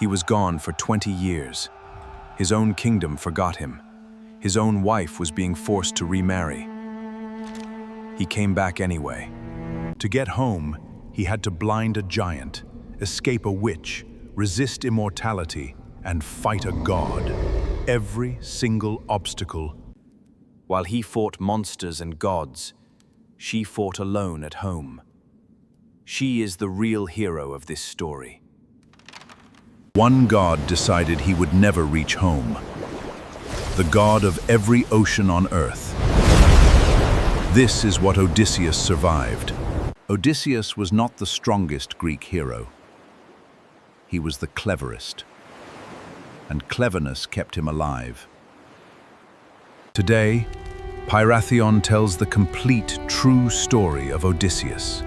He was gone for 20 years. His own kingdom forgot him. His own wife was being forced to remarry. He came back anyway. To get home, he had to blind a giant, escape a witch, resist immortality, and fight a god. Every single obstacle. While he fought monsters and gods, she fought alone at home. She is the real hero of this story. One god decided he would never reach home. The god of every ocean on earth. This is what Odysseus survived. Odysseus was not the strongest Greek hero. He was the cleverest. And cleverness kept him alive. Today, Pyrathion tells the complete, true story of Odysseus.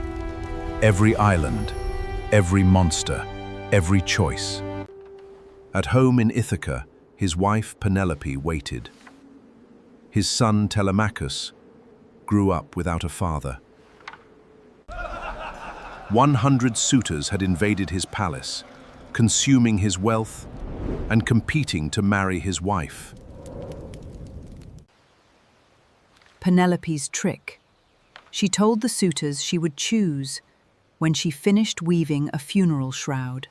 Every island, every monster, every choice. At home in Ithaca, his wife Penelope waited. His son Telemachus grew up without a father. 100 suitors had invaded his palace, consuming his wealth and competing to marry his wife. Penelope's trick. She told the suitors she would choose when she finished weaving a funeral shroud.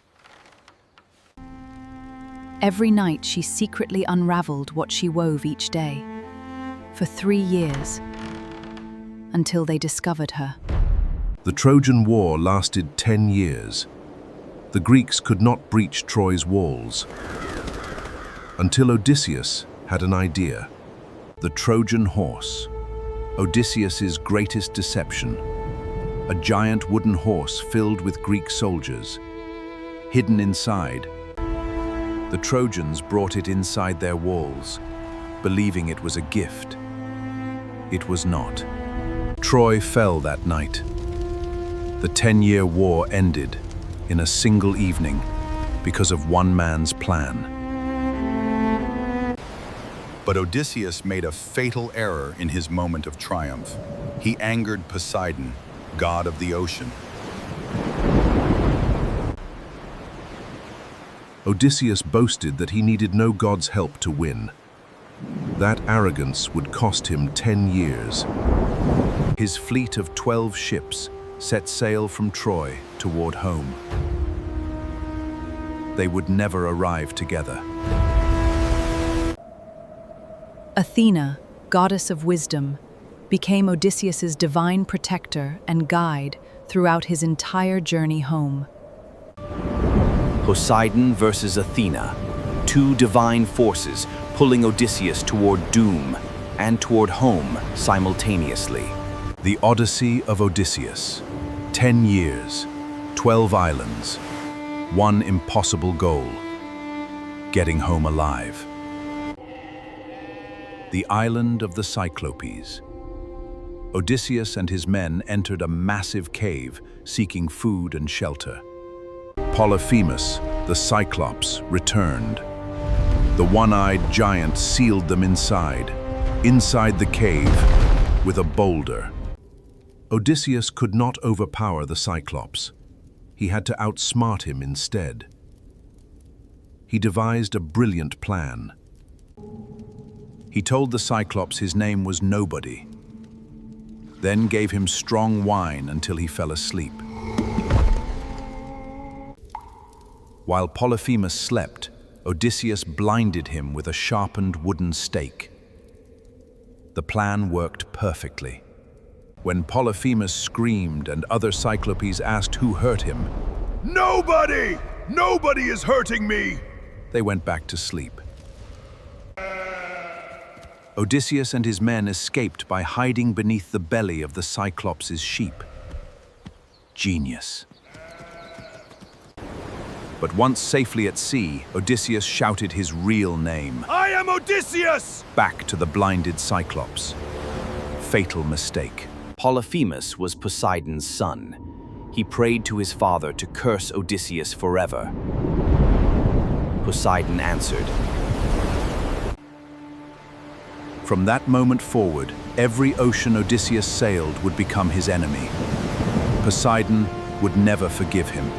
Every night she secretly unraveled what she wove each day, for 3 years, until they discovered her. The Trojan War lasted 10 years. The Greeks could not breach Troy's walls, until Odysseus had an idea. The Trojan horse, Odysseus's greatest deception. A giant wooden horse filled with Greek soldiers. Hidden inside, the Trojans brought it inside their walls, believing it was a gift. It was not. Troy fell that night. The 10-year war ended in a single evening because of one man's plan. But Odysseus made a fatal error in his moment of triumph. He angered Poseidon, god of the ocean. Odysseus boasted that he needed no god's help to win. That arrogance would cost him 10 years. His fleet of 12 ships set sail from Troy toward home. They would never arrive together. Athena, goddess of wisdom, became Odysseus's divine protector and guide throughout his entire journey home. Poseidon versus Athena, two divine forces pulling Odysseus toward doom and toward home simultaneously. The Odyssey of Odysseus. 10 years, 12 islands, one impossible goal: getting home alive. The island of the Cyclopes. Odysseus and his men entered a massive cave seeking food and shelter. Polyphemus, the Cyclops, returned. The one-eyed giant sealed them inside the cave, with a boulder. Odysseus could not overpower the Cyclops. He had to outsmart him instead. He devised a brilliant plan. He told the Cyclops his name was Nobody, then gave him strong wine until he fell asleep. While Polyphemus slept, Odysseus blinded him with a sharpened wooden stake. The plan worked perfectly. When Polyphemus screamed and other Cyclopes asked who hurt him, "Nobody! Nobody is hurting me!" they went back to sleep. Odysseus and his men escaped by hiding beneath the belly of the Cyclops' sheep. Genius. But once safely at sea, Odysseus shouted his real name. "I am Odysseus!" back to the blinded Cyclops. Fatal mistake. Polyphemus was Poseidon's son. He prayed to his father to curse Odysseus forever. Poseidon answered. From that moment forward, every ocean Odysseus sailed would become his enemy. Poseidon would never forgive him.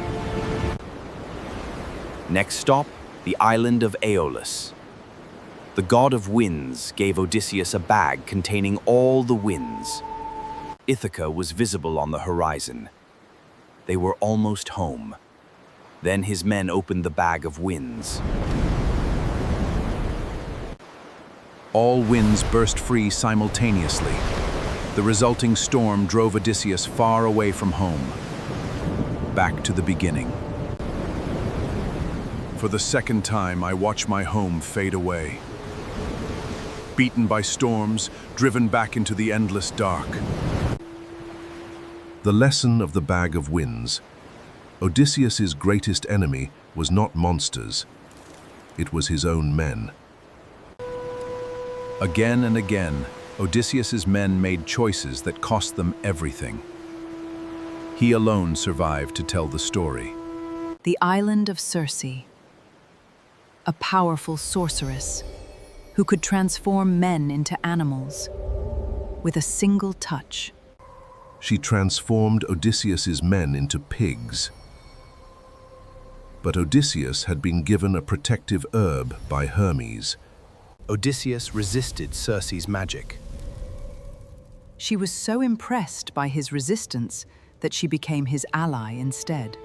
Next stop, the island of Aeolus. The god of winds gave Odysseus a bag containing all the winds. Ithaca was visible on the horizon. They were almost home. Then his men opened the bag of winds. All winds burst free simultaneously. The resulting storm drove Odysseus far away from home, back to the beginning. For the second time, I watch my home fade away. Beaten by storms, driven back into the endless dark. The lesson of the bag of winds. Odysseus's greatest enemy was not monsters. It was his own men. Again and again, Odysseus's men made choices that cost them everything. He alone survived to tell the story. The island of Circe, a powerful sorceress who could transform men into animals with a single touch. She transformed Odysseus's men into pigs. But Odysseus had been given a protective herb by Hermes. Odysseus resisted Circe's magic. She was so impressed by his resistance that she became his ally instead.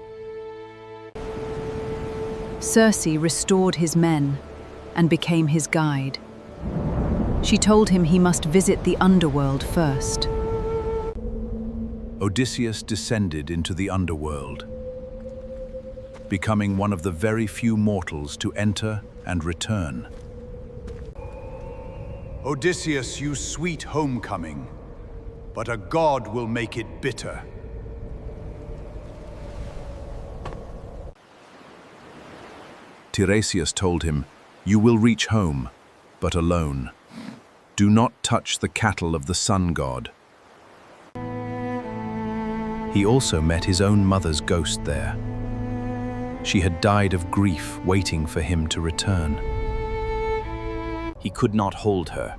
Circe restored his men and became his guide. She told him he must visit the underworld first. Odysseus descended into the underworld, becoming one of the very few mortals to enter and return. Odysseus, you sweet homecoming, but a god will make it bitter. Tiresias told him, "You will reach home, but alone. Do not touch the cattle of the sun god." He also met his own mother's ghost there. She had died of grief, waiting for him to return. He could not hold her.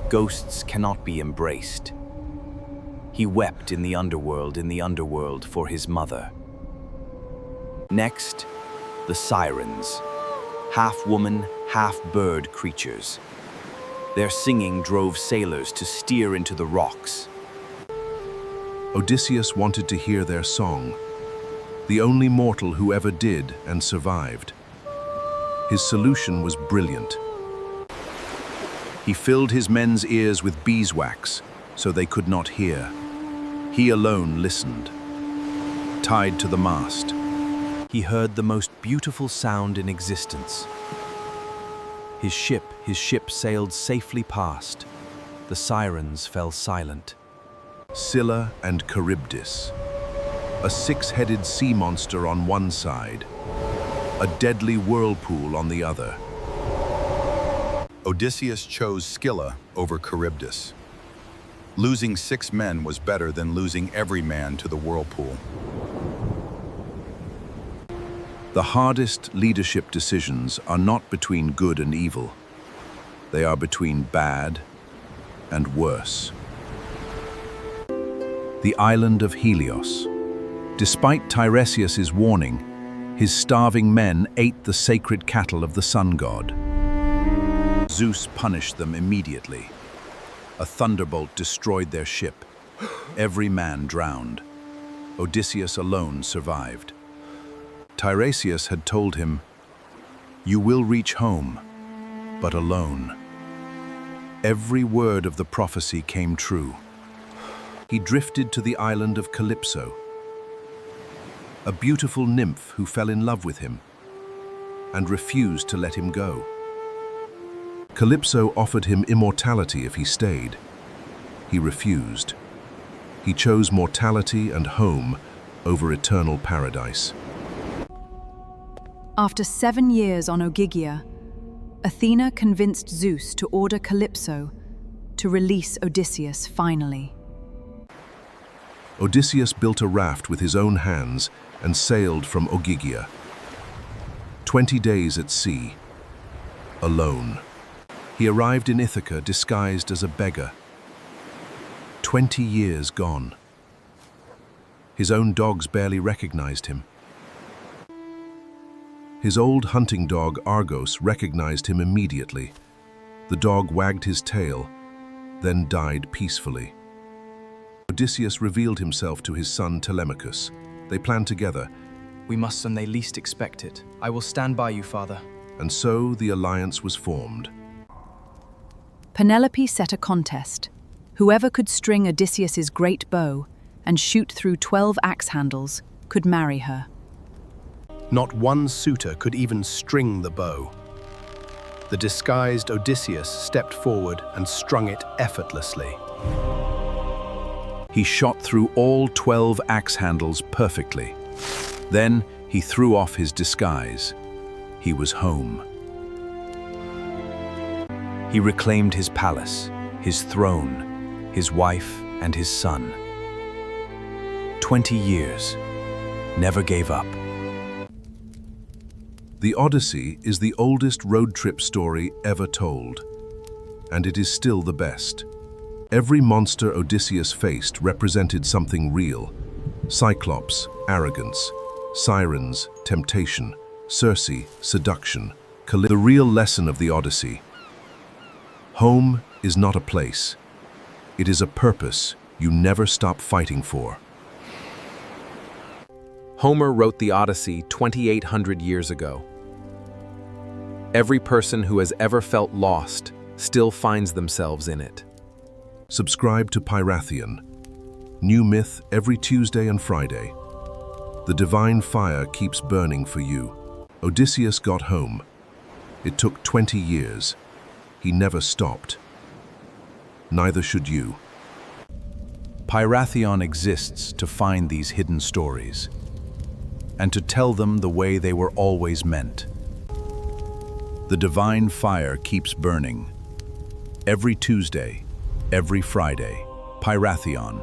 Ghosts cannot be embraced. He wept in the underworld for his mother. Next, the Sirens, half-woman, half-bird creatures. Their singing drove sailors to steer into the rocks. Odysseus wanted to hear their song, the only mortal who ever did and survived. His solution was brilliant. He filled his men's ears with beeswax so they could not hear. He alone listened. Tied to the mast, he heard the most beautiful sound in existence. His ship sailed safely past. The Sirens fell silent. Scylla and Charybdis, a six-headed sea monster on one side, a deadly whirlpool on the other. Odysseus chose Scylla over Charybdis. Losing 6 men was better than losing every man to the whirlpool. The hardest leadership decisions are not between good and evil. They are between bad and worse. The island of Helios. Despite Tiresias's warning, his starving men ate the sacred cattle of the sun god. Zeus punished them immediately. A thunderbolt destroyed their ship. Every man drowned. Odysseus alone survived. Tiresias had told him, "You will reach home, but alone." Every word of the prophecy came true. He drifted to the island of Calypso, a beautiful nymph who fell in love with him and refused to let him go. Calypso offered him immortality if he stayed. He refused. He chose mortality and home over eternal paradise. After 7 years on Ogygia, Athena convinced Zeus to order Calypso to release Odysseus finally. Odysseus built a raft with his own hands and sailed from Ogygia. 20 days at sea, alone. He arrived in Ithaca disguised as a beggar. 20 years gone. His own dogs barely recognized him. His old hunting dog Argos recognized him immediately. The dog wagged his tail, then died peacefully. Odysseus revealed himself to his son Telemachus. They planned together, We must when they least expect it. I will stand by you, father. and so the alliance was formed. Penelope set a contest. Whoever could string Odysseus's great bow and shoot through 12 axe handles could marry her. Not one suitor could even string the bow. The disguised Odysseus stepped forward and strung it effortlessly. He shot through all 12 axe handles perfectly. Then he threw off his disguise. He was home. He reclaimed his palace, his throne, his wife, and his son. 20 years, never gave up. The Odyssey is the oldest road trip story ever told, and it is still the best. Every monster Odysseus faced represented something real. Cyclops, arrogance; Sirens, temptation; Circe, seduction; Calypso. The real lesson of the Odyssey: home is not a place. It is a purpose you never stop fighting for. Homer wrote the Odyssey 2,800 years ago. Every person who has ever felt lost still finds themselves in it. Subscribe to Pyrathian. New myth every Tuesday and Friday. The divine fire keeps burning for you. Odysseus got home. It took 20 years. He never stopped. Neither should you. Pyrathion exists to find these hidden stories and to tell them the way they were always meant. The divine fire keeps burning. Every Tuesday, every Friday. Pyrathion.